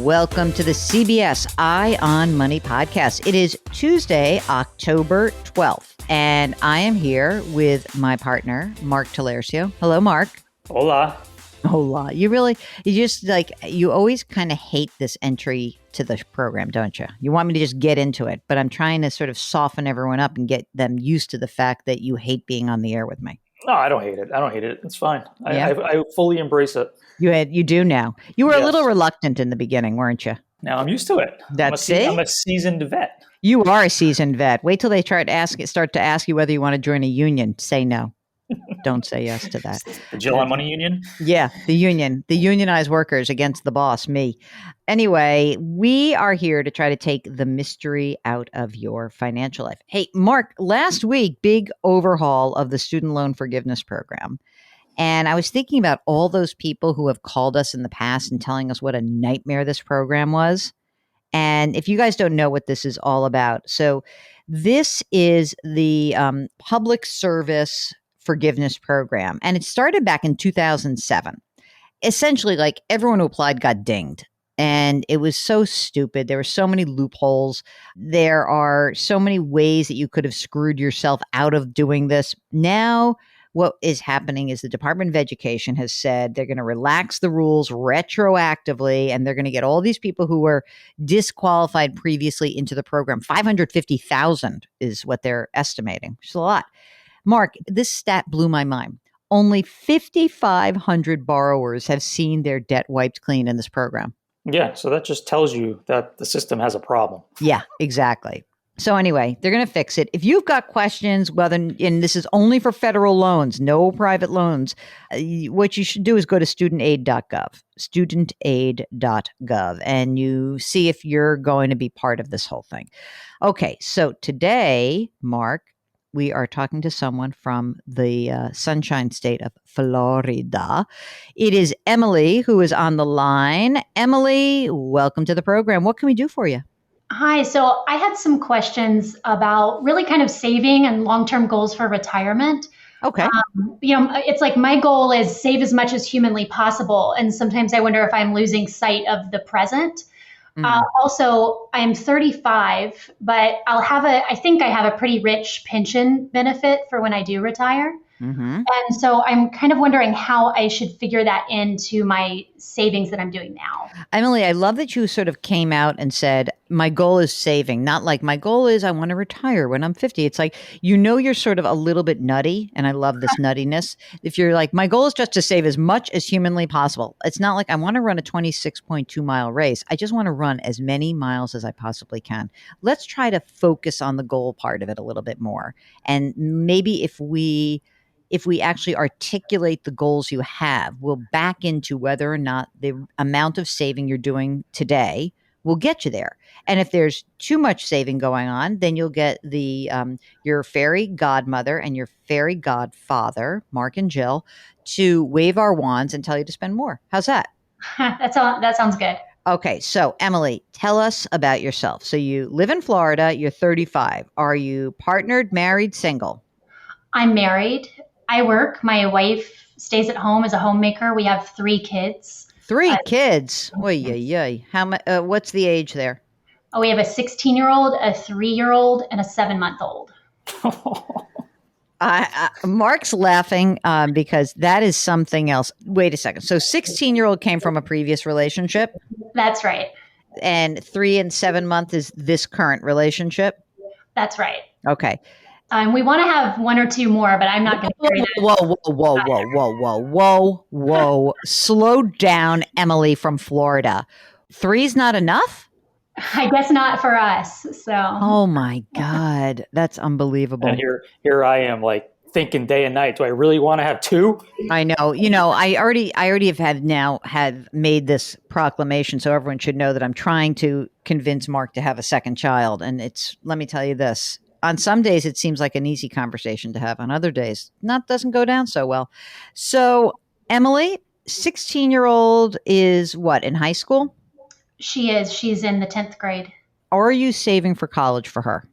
Welcome to the CBS Eye on Money podcast. It is Tuesday, October 12th, and I am here with my partner, Mark Talercio. Hello, Mark. Hola. Hola. You always kind of hate this entry to the program, don't you? You want me to just get into it, but I'm trying to sort of soften everyone up and get them used to the fact that you hate being on the air with me. No, I don't hate it. It's fine. Yeah? I fully embrace it. You do now. You were a Yes. little reluctant in the beginning, weren't you? Now I'm used to it. That's it. I'm a seasoned vet. You are a seasoned vet. Wait till they start to ask you whether you want to join a union. Say no. Don't say yes to that. The Jill on Money Union? Yeah, the union, the unionized workers against the boss, me. Anyway, we are here to try to take the mystery out of your financial life. Hey, Mark, last week, big overhaul of the student loan forgiveness program. And I was thinking about all those people who have called us in the past and telling us what a nightmare this program was. And if you guys don't know what this is all about, so this is the public service forgiveness program. And it started back in 2007. Essentially, like everyone who applied got dinged. And it was so stupid. There were so many loopholes. There are so many ways that you could have screwed yourself out of doing this. Now, what is happening is the Department of Education has said they're going to relax the rules retroactively, and they're going to get all these people who were disqualified previously into the program. 550,000 is what they're estimating, which is a lot. Mark, this stat blew my mind. Only 5,500 borrowers have seen their debt wiped clean in this program. Yeah, so that just tells you that the system has a problem. Yeah, exactly. So anyway, they're going to fix it. If you've got questions, and this is only for federal loans, no private loans, what you should do is go to studentaid.gov, and you see if you're going to be part of this whole thing. Okay, so today, Mark, we are talking to someone from the sunshine state of Florida. It is Emily who is on the line. Emily, welcome to the program. What can we do for you? Hi. So I had some questions about really kind of saving and long-term goals for retirement. Okay. It's like my goal is save as much as humanly possible. And sometimes I wonder if I'm losing sight of the present. Also, I'm 35, but I think I have a pretty rich pension benefit for when I do retire. Mm-hmm. And so I'm kind of wondering how I should figure that into my savings that I'm doing now. Emily, I love that you sort of came out and said, my goal is saving, not like my goal is I want to retire when I'm 50. It's like, you're sort of a little bit nutty, and I love this nuttiness. If you're like, my goal is just to save as much as humanly possible. It's not like I want to run a 26.2 mile race. I just want to run as many miles as I possibly can. Let's try to focus on the goal part of it a little bit more. And maybe if we actually articulate the goals you have, we'll back into whether or not the amount of saving you're doing today will get you there. And if there's too much saving going on, then you'll get your fairy godmother and your fairy godfather, Mark and Jill, to wave our wands and tell you to spend more. How's that? That sounds good. Okay, so Emily, tell us about yourself. So you live in Florida, you're 35. Are you partnered, married, single? I'm married. I work. My wife stays at home as a homemaker. We have 3 kids. 3 kids? Oy, oy, oy. What's the age there? We have a 16-year-old, a 3-year-old, and a 7-month-old. Mark's laughing because that is something else. Wait a second. So 16-year-old came from a previous relationship? That's right. And 3 and 7 month is this current relationship? That's right. Okay. We want to have 1 or 2 more, but I'm not going to carry that. Whoa. Slow down, Emily from Florida. 3's not enough? I guess not for us. So. Oh my God. That's unbelievable. And here I am like thinking day and night, do I really want to have 2? I know. I already have made this proclamation, so everyone should know that I'm trying to convince Mark to have a second child. And let me tell you this. On some days, it seems like an easy conversation to have. On other days, doesn't go down so well. So, Emily, 16-year-old is what, in high school? She is. She's in the 10th grade. Or are you saving for college for her?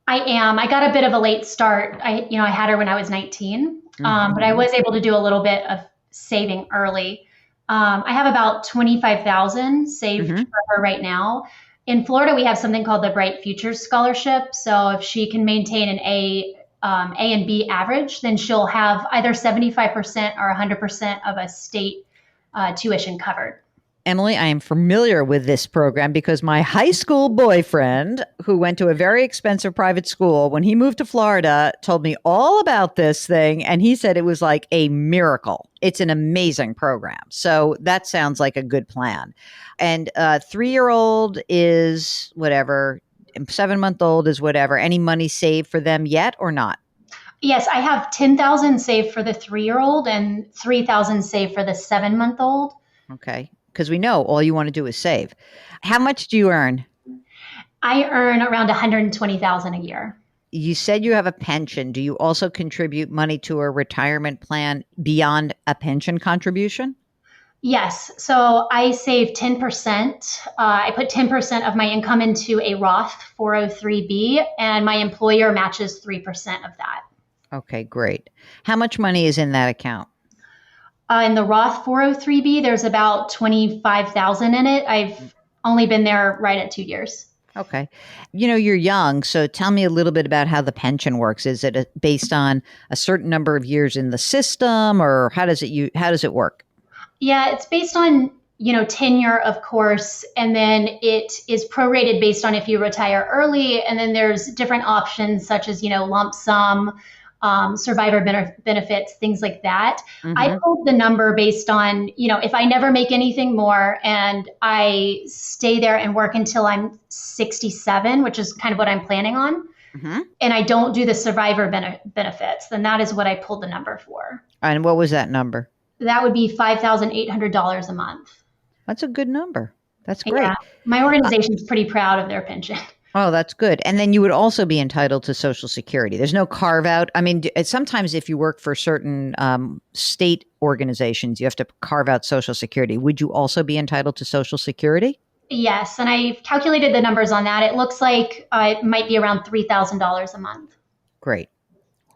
I am. I got a bit of a late start. I had her when I was 19, but I was able to do a little bit of saving early. I have about 25,000 saved Hmm. for her right now. In Florida, we have something called the Bright Futures Scholarship. So if she can maintain an A and B average, then she'll have either 75% or 100% of a state tuition covered. Emily, I am familiar with this program because my high school boyfriend, who went to a very expensive private school, when he moved to Florida, told me all about this thing. And he said it was like a miracle. It's an amazing program. So that sounds like a good plan. And 3-year old is whatever, 7-month old is whatever. Any money saved for them yet or not? Yes, I have 10,000 saved for the 3-year-old and 3,000 saved for the 7-month old. Okay. Because we know all you want to do is save. How much do you earn? I earn around 120,000 a year. You said you have a pension. Do you also contribute money to a retirement plan beyond a pension contribution? Yes. So I save 10%. I put 10% of my income into a Roth 403B, and my employer matches 3% of that. Okay, great. How much money is in that account? In the Roth 403B, there's about 25,000 in it. I've only been there right at 2 years. Okay. You're young, so tell me a little bit about how the pension works. Is it based on a certain number of years in the system, or how does it work? Yeah, it's based on, tenure, of course, and then it is prorated based on if you retire early, and then there's different options such as, lump sum, survivor benefits, things like that. I Hmm. pulled the number based on, if I never make anything more and I stay there and work until I'm 67, which is kind of what I'm planning on, Hmm. and I don't do the survivor benefits, then that is what I pulled the number for. And what was that number? That would be $5,800 a month. That's a good number. That's Yeah, great. my Uh, organization's pretty proud of their pension. Oh, that's good. And then you would also be entitled to Social Security. There's no carve out. I mean, sometimes if you work for certain state organizations, you have to carve out Social Security. Would you also be entitled to Social Security? Yes, and I've calculated the numbers on that. It looks like it might be around $3,000 a month. Great.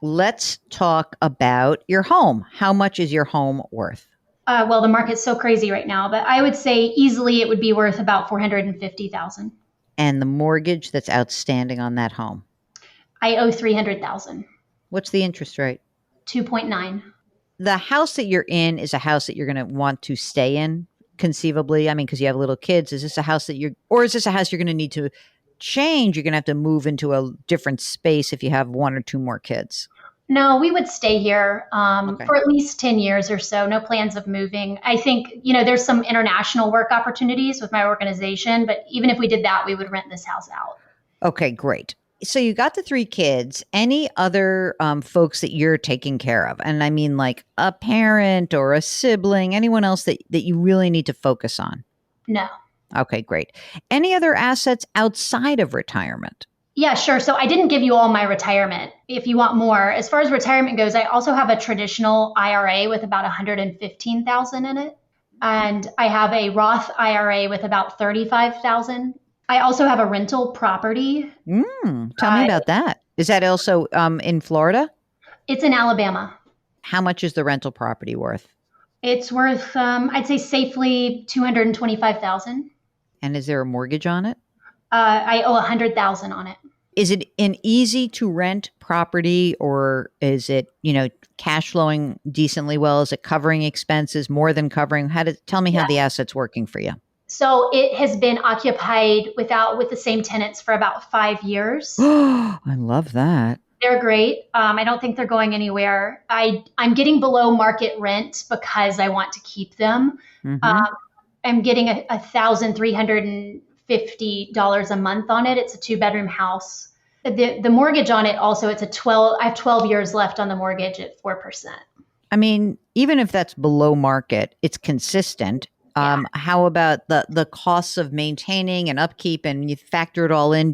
Let's talk about your home. How much is your home worth? Well, the market's so crazy right now, but I would say easily it would be worth about 450,000. And the mortgage that's outstanding on that home? I owe 300,000. What's the interest rate? 2.9. The house that you're in is a house that you're going to want to stay in, conceivably. I mean, because you have little kids. Is this a house or is this a house you're going to need to change? You're going to have to move into a different space if you have one or two more kids. No, we would stay here Okay. for at least 10 years or so. No plans of moving. I think, there's some international work opportunities with my organization, but even if we did that, we would rent this house out. Okay, great. So you got the 3 kids. Any other folks that you're taking care of? And I mean, like a parent or a sibling, anyone else that you really need to focus on? No. Okay, great. Any other assets outside of retirement? Yeah, sure. So I didn't give you all my retirement. If you want more, as far as retirement goes, I also have a traditional IRA with about 115,000 in it. And I have a Roth IRA with about 35,000. I also have a rental property. Tell me about that. Is that also in Florida? It's in Alabama. How much is the rental property worth? It's worth, I'd say safely 225,000. And is there a mortgage on it? I owe 100,000 on it. Is it an easy to rent property, or is it, cash flowing decently well? Is it covering expenses, more than covering? Tell me how the asset's working for you. So it has been occupied with the same tenants for about 5 years. I love that. They're great. I don't think they're going anywhere. I'm getting below market rent because I want to keep them. Hmm. I'm getting $1,350 a month on it. It's a 2-bedroom house. The mortgage on it also, I have 12 years left on the mortgage at 4%. I mean, even if that's below market, it's consistent. Yeah. How about the costs of maintaining and upkeep, and you factor it all in?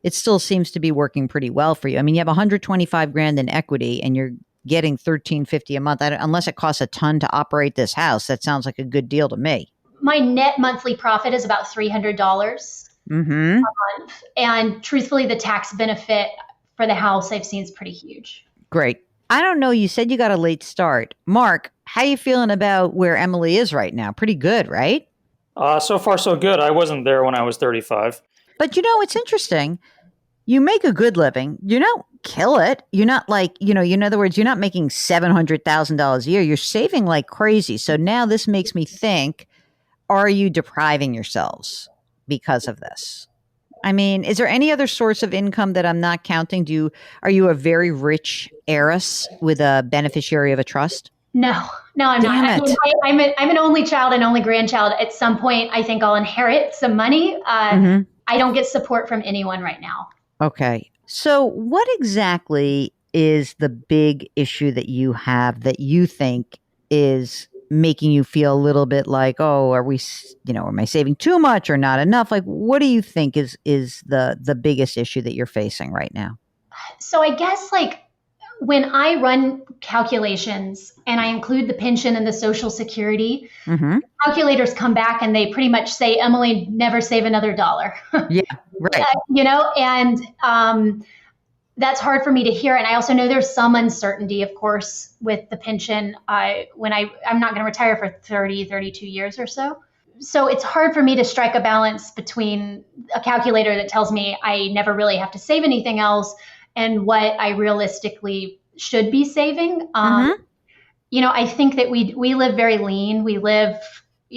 It still seems to be working pretty well for you. I mean, you have 125 grand in equity, and you're getting 1350 a month. Unless it costs a ton to operate this house, that sounds like a good deal to me. My net monthly profit is about $300 Mm-hmm. a month. And truthfully, the tax benefit for the house I've seen is pretty huge. Great. I don't know. You said you got a late start. Mark, how you feeling about where Emily is right now? Pretty good, right? So far, so good. I wasn't there when I was 35. But it's interesting. You make a good living. You don't kill it. You're not like, in other words, you're not making $700,000 a year. You're saving like crazy. So now this makes me think, are you depriving yourselves because of this? I mean, is there any other source of income that I'm not counting? Are you a very rich heiress with a beneficiary of a trust? No, no, I'm not. Damn I mean, it. I'm an only child and only grandchild. At some point, I think I'll inherit some money. Hmm. I don't get support from anyone right now. Okay. So, what exactly is the big issue that you have that you think is making you feel a little bit like, oh, am I saving too much or not enough? Like, what do you think is the biggest issue that you're facing right now? So I guess like when I run calculations and I include the pension and the social security, Hmm. calculators come back and they pretty much say, Emily, never save another dollar. Yeah. Right. And that's hard for me to hear. And I also know there's some uncertainty, of course, with the pension. I'm not going to retire for 30, 32 years or so. So it's hard for me to strike a balance between a calculator that tells me I never really have to save anything else and what I realistically should be saving. Hmm. I think that we live very lean. We live,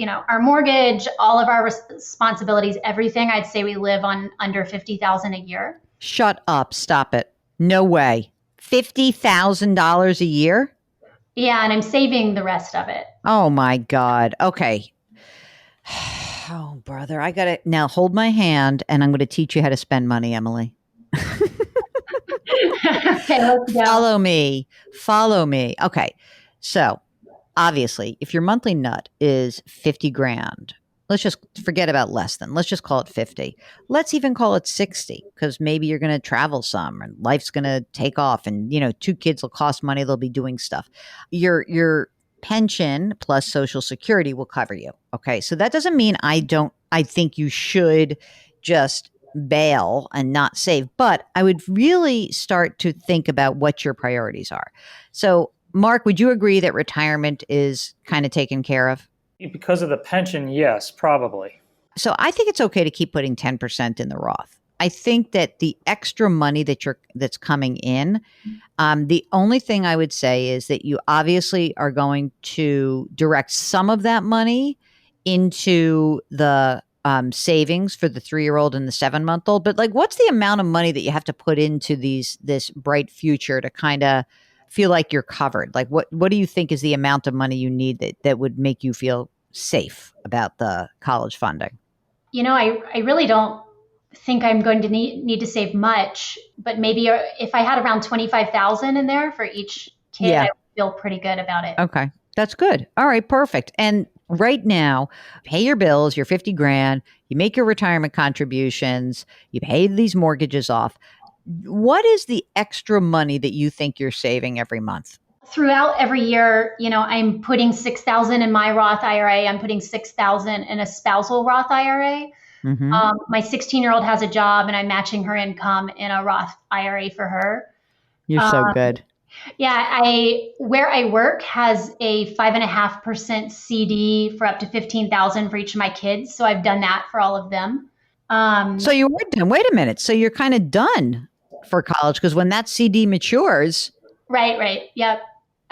our mortgage, all of our responsibilities, everything. I'd say we live on under 50,000 a year. Shut up. Stop it. No way. $50,000 a year? Yeah, and I'm saving the rest of it. Oh my God. Okay. Oh, brother, I got to now hold my hand and I'm going to teach you how to spend money, Emily. Okay, let's go. Follow me. Follow me. Okay. So, obviously, if your monthly nut is 50 grand, let's just forget about less than. Let's just call it 50. Let's even call it 60 because maybe you're going to travel some and life's going to take off and, two kids will cost money. They'll be doing stuff. Your pension plus social security will cover you. Okay. So that doesn't mean I think you should just bail and not save, but I would really start to think about what your priorities are. So, Mark, would you agree that retirement is kind of taken care of? Because of the pension, yes, probably. So I think it's okay to keep putting 10% in the Roth. I think that the extra money that's coming in, the only thing I would say is that you obviously are going to direct some of that money into the savings for the 3-year-old and the 7-month-old. But like, what's the amount of money that you have to put into this bright future to kind of feel like you're covered? Like, what do you think is the amount of money you need that would make you feel safe about the college funding? I really don't think I'm going to need to save much, but maybe if I had around 25,000 in there for each kid, I Yeah. would feel pretty good about it. Okay. That's good. All right. Perfect. And right now, pay your bills, your 50 grand, you make your retirement contributions, you pay these mortgages off. What is the extra money that you think you're saving every month? Throughout every year, I'm putting 6,000 in my Roth IRA. I'm putting 6,000 in a spousal Roth IRA. Mm-hmm. My 16-year-old has a job, and I'm matching her income in a Roth IRA for her. You're so good. Yeah, where I work has a 5.5% CD for up to 15,000 for each of my kids. So I've done that for all of them. So you were done. Wait a minute. So you're kind of done for college because when that CD matures. Right. Yep.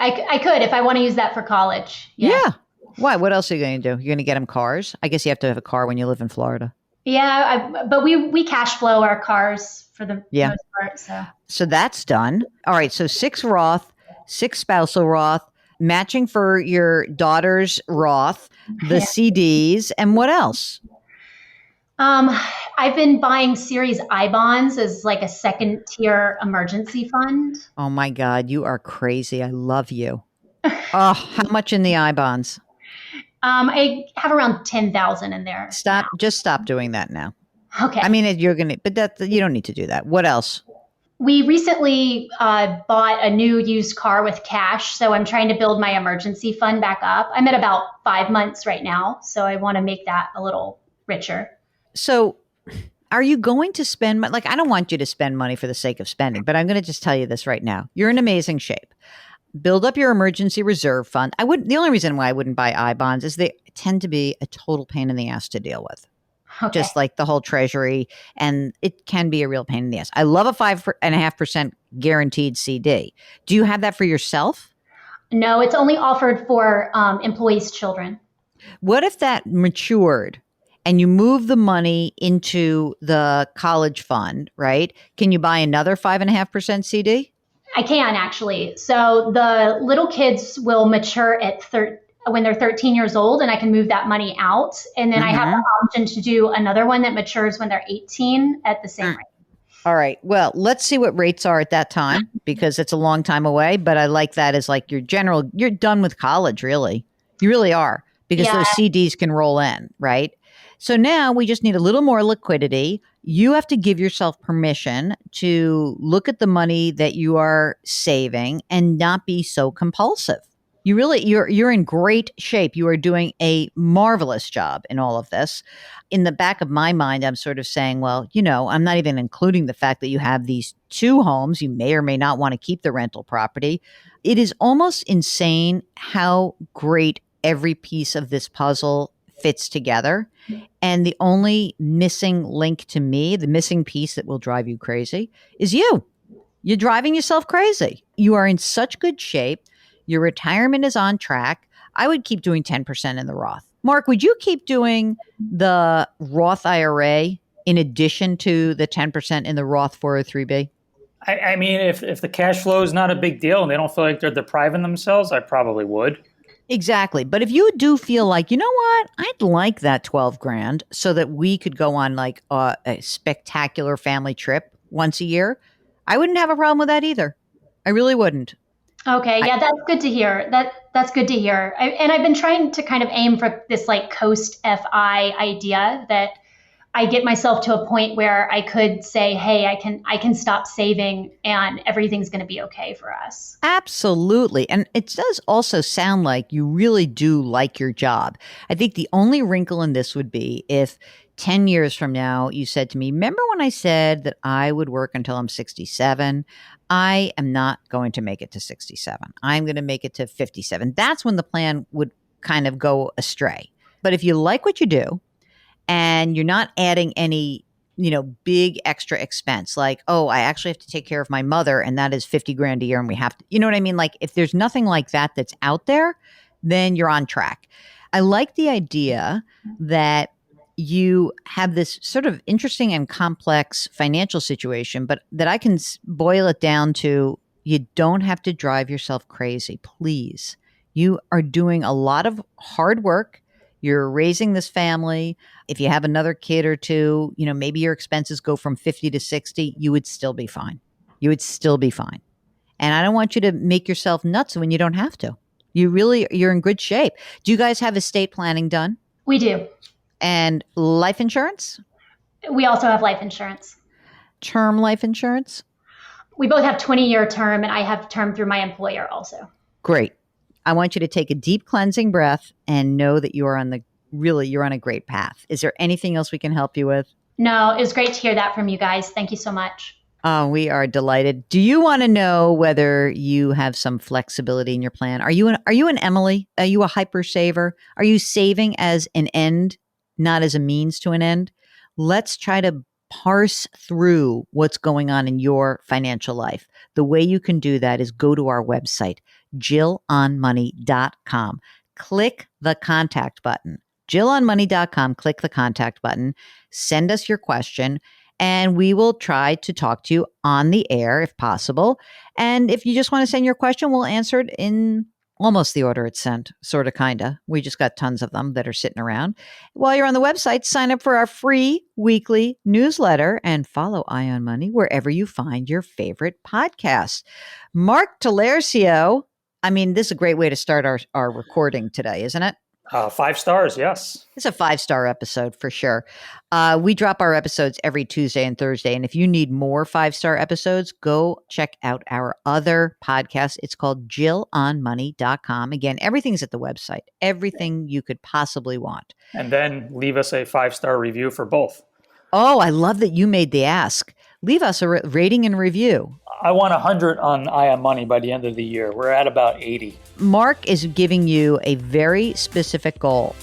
I could if I want to use that for college. Yeah. Why? What else are you going to do? You're going to get them cars? I guess you have to have a car when you live in Florida. Yeah, but we cash flow our cars for the most part. So that's done. All right. So 6 Roth, 6 spousal Roth, matching for your daughter's Roth, the CDs, and what else? I've been buying Series I bonds as like a second tier emergency fund. Oh my God, you are crazy. I love you. Oh, how much in the I bonds? I have around 10,000 in there. Just stop doing that now. Okay. I mean, you don't need to do that. What else? We recently bought a new used car with cash, so I'm trying to build my emergency fund back up. I'm at about 5 months right now, so I want to make that a little richer. So Are you going to spend like, I don't want you to spend money for the sake of spending, but I'm going to just tell you this right now. You're in amazing shape. Build up your emergency reserve fund. The only reason why I wouldn't buy I bonds is they tend to be a total pain in the ass to deal with. Okay. Just like the whole treasury, and it can be a real pain in the ass. I love a 5.5% guaranteed CD. Do you have that for yourself? No, it's only offered for employees' children. What if that matured and you move the money into the college fund, right? Can you buy another 5.5% CD? I can actually. So the little kids will mature at when they're 13 years old, and I can move that money out. And then I have the option to do another one that matures when they're 18 at the same rate. All right. Well, let's see what rates are at that time because it's a long time away. But I like that as like you're done with college, really. You really are because those CDs can roll in, right? So now we just need a little more liquidity. You have to give yourself permission to look at the money that you are saving and not be so compulsive. You're in great shape. You are doing a marvelous job in all of this. In the back of my mind, I'm sort of saying, well, I'm not even including the fact that you have these two homes. You may or may not want to keep the rental property. It is almost insane how great every piece of this puzzle fits together. And the only missing link to me, the missing piece that will drive you crazy, is you. You're driving yourself crazy. You are in such good shape. Your retirement is on track. I would keep doing 10% in the Roth. Mark, would you keep doing the Roth IRA in addition to the 10% in the Roth 403B? I mean, if the cash flow is not a big deal and they don't feel like they're depriving themselves, I probably would. Exactly. But if you do feel like, you know what, I'd like that 12 grand so that we could go on like a spectacular family trip once a year, I wouldn't have a problem with that either. I really wouldn't. Okay, yeah, that's good to hear. That's good to hear. And I've been trying to kind of aim for this like coast FI idea that I get myself to a point where I could say, hey, I can stop saving and everything's going to be okay for us. Absolutely. And it does also sound like you really do like your job. I think the only wrinkle in this would be if 10 years from now you said to me, remember when I said that I would work until I'm 67? I am not going to make it to 67. I'm going to make it to 57. That's when the plan would kind of go astray. But if you like what you do, and you're not adding any, big extra expense like, oh, I actually have to take care of my mother and that is 50 grand a year and we have to, you know what I mean? Like if there's nothing like that that's out there, then you're on track. I like the idea that you have this sort of interesting and complex financial situation, but that I can boil it down to you don't have to drive yourself crazy, please. You are doing a lot of hard work. You're raising this family. If you have another kid or two, maybe your expenses go from 50 to 60, you would still be fine. You would still be fine. And I don't want you to make yourself nuts when you don't have to. You're in good shape. Do you guys have estate planning done? We do. And life insurance? We also have life insurance. Term life insurance? We both have 20-year term, and I have term through my employer also. Great. I want you to take a deep cleansing breath and know that you're on a great path. Is there anything else we can help you with? No, it was great to hear that from you guys. Thank you so much. Oh, we are delighted. Do you want to know whether you have some flexibility in your plan? Are you an Emily? Are you a hyper saver? Are you saving as an end, not as a means to an end? Let's try to parse through what's going on in your financial life. The way you can do that is go to our website, jillonmoney.com. Click the contact button. jillonmoney.com, click the contact button. Send us your question, and we will try to talk to you on the air if possible. And if you just want to send your question, we'll answer it in almost the order it's sent, sort of, kind of. We just got tons of them that are sitting around. While you're on the website, sign up for our free weekly newsletter and follow Eye on Money wherever you find your favorite podcasts. Mark Talercio, I mean, this is a great way to start our recording today, isn't it? 5 stars, yes. It's a 5-star episode for sure. We drop our episodes every Tuesday and Thursday. And if you need more 5-star episodes, go check out our other podcast. It's called jillonmoney.com. Again, everything's at the website, everything you could possibly want. And then leave us a 5-star review for both. Oh, I love that you made the ask. Leave us a rating and review. I want 100 on Eye on Money by the end of the year. We're at about 80. Mark is giving you a very specific goal,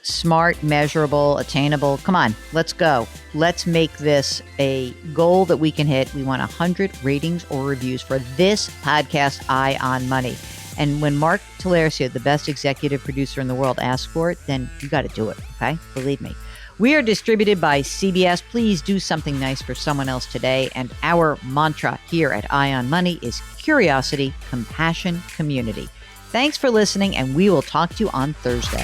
smart, measurable, attainable. Come on, let's go. Let's make this a goal that we can hit. We want 100 ratings or reviews for this podcast, Eye on Money. And when Mark Talercia, the best executive producer in the world, asks for it, then you got to do it, okay? Believe me. We are distributed by CBS. Please do something nice for someone else today. And our mantra here at Eye on Money is curiosity, compassion, community. Thanks for listening, and we will talk to you on Thursday.